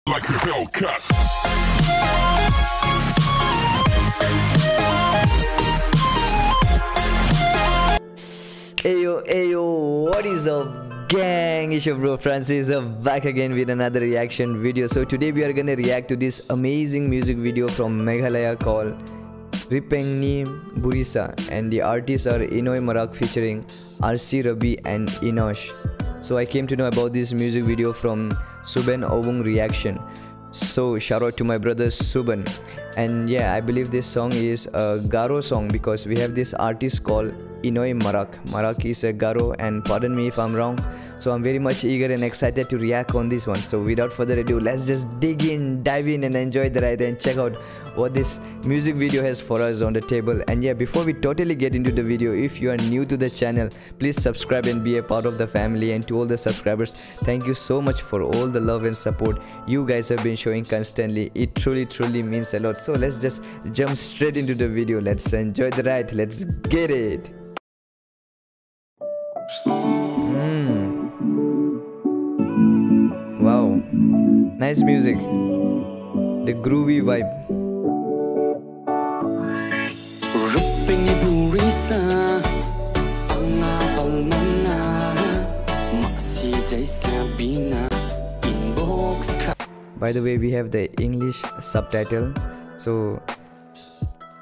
like a Hellcat. Ayo, what is up, gang? It's your bro Francis back again with another reaction video. So today we are gonna react to this amazing music video from Meghalaya called Ripengni Burisa, and the artists are Ennio Marak featuring RC Rabie and Enosh. So I came to know about this music video from Suban Ovung Reaction. So shout out to my brother Suban. And yeah, I believe this song is a Garo song because we have this artist called Ennio Marak. Marak is a Garo, and pardon me if I'm wrong. So I'm very much eager and excited to react on this one. So without further ado, let's just dive in and enjoy the ride and check out what this music video has for us on the table. And yeah, before we totally get into the video, if you are new to the channel, please subscribe and be a part of the family. And to all the subscribers, thank you so much for all the love and support you guys have been showing constantly. It truly means a lot. So let's just jump straight into the video. Let's enjoy the ride. Let's get it. Wow, nice music, the groovy vibe. Ripengni Burisa, By the way, we have the English subtitle. So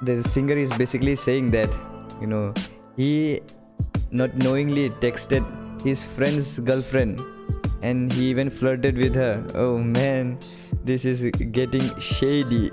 the singer is basically saying that, you know, he not knowingly texted his friend's girlfriend and he even flirted with her. Oh man, this is getting shady.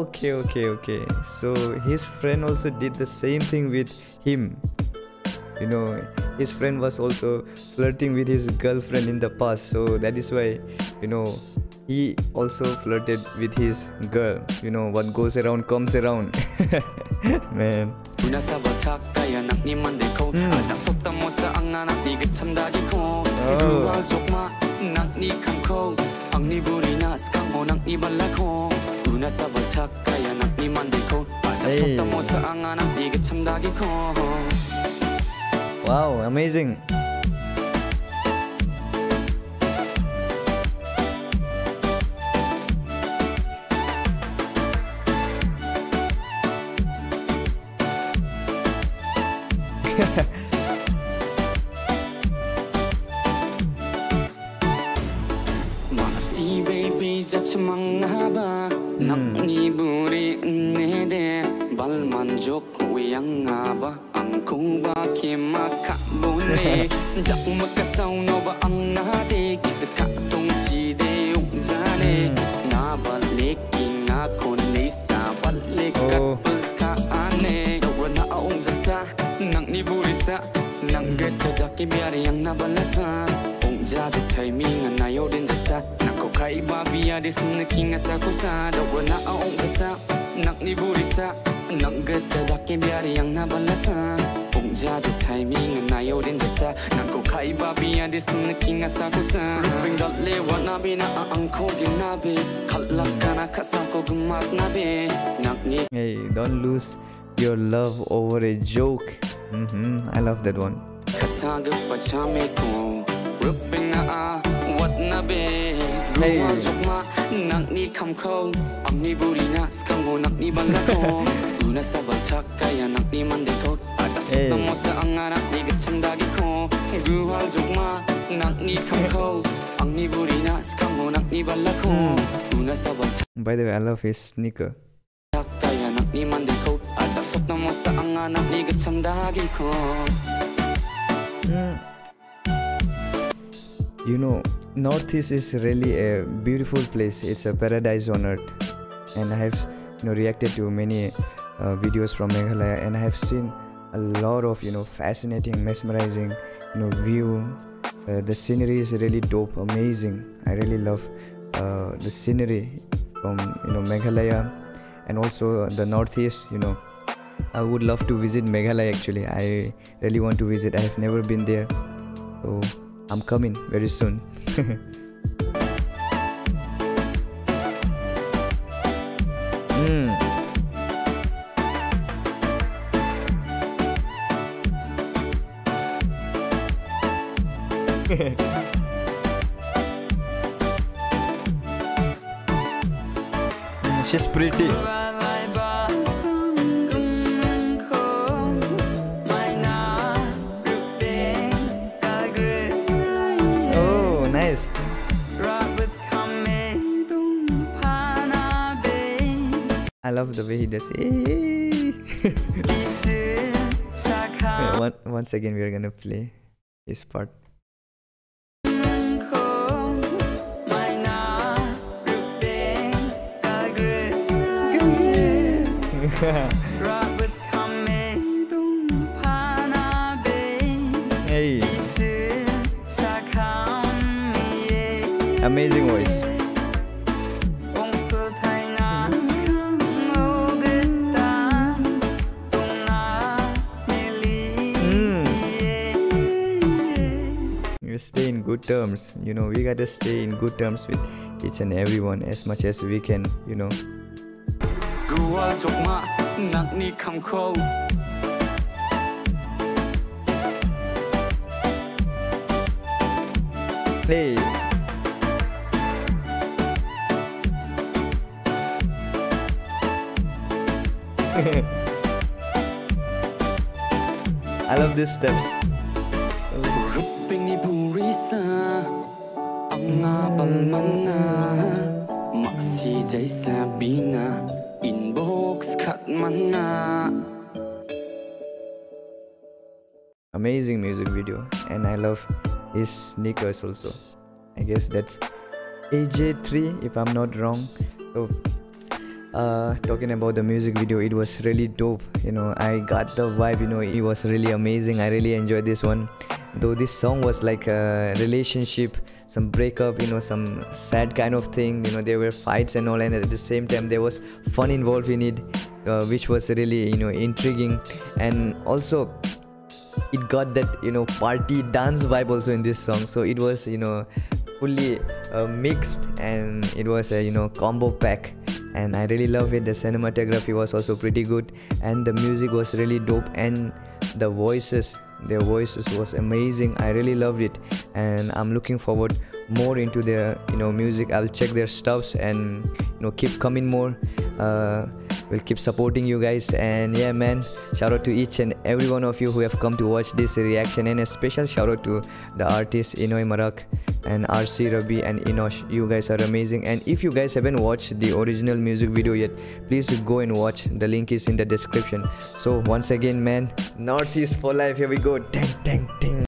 Okay. So his friend also did the same thing with him. You know, his friend was also flirting with his girlfriend in the past. So that is why, you know, he also flirted with his girl. You know, what goes around comes around. Man. Hey. Wow, amazing. Hey, don't lose your love over a joke. I love that one. Hey. By the way, I love his sneaker. You know, Northeast is really a beautiful place. It's a paradise on earth, and I have reacted to many videos from Meghalaya, and I have seen a lot of fascinating, mesmerizing view. The scenery is really dope, amazing. I really love the scenery from Meghalaya, and also the northeast. I would love to visit Meghalaya actually. I really want to visit. I have never been there, so I'm coming very soon. She's pretty. Oh, nice. I love the way he does. Once again, we are gonna play his part. Hey, amazing voice. We stay in good terms. We gotta stay in good terms with each and everyone as much as we can. Hey. I love these steps. Ripengni Burisa Anga Balmana Maxi Jai Sabina Inbox Katmana. Amazing music video, and I love his sneakers also. I guess that's AJ3 if I'm not wrong. So talking about the music video, it was really dope. I got the vibe. It was really amazing. I really enjoyed this one, though this song was like a relationship, some breakup, some sad kind of thing. There were fights and all, and at the same time there was fun involved in it, which was really intriguing. And also it got that party dance vibe also in this song. So it was fully mixed, and it was a combo pack, and I really love it. The cinematography was also pretty good, and the music was really dope, and their voices was amazing. I really loved it, and I'm looking forward more into their music. I'll check their stuffs and keep coming more. We'll keep supporting you guys, and yeah man, shout out to each and every one of you who have come to watch this reaction, and a special shout out to the artists Ennio Marak and RC, Rabie and Enosh. You guys are amazing, and if you guys haven't watched the original music video yet, please go and watch. The link is in the description. So once again man, Northeast for life, here we go. Dang dang dang.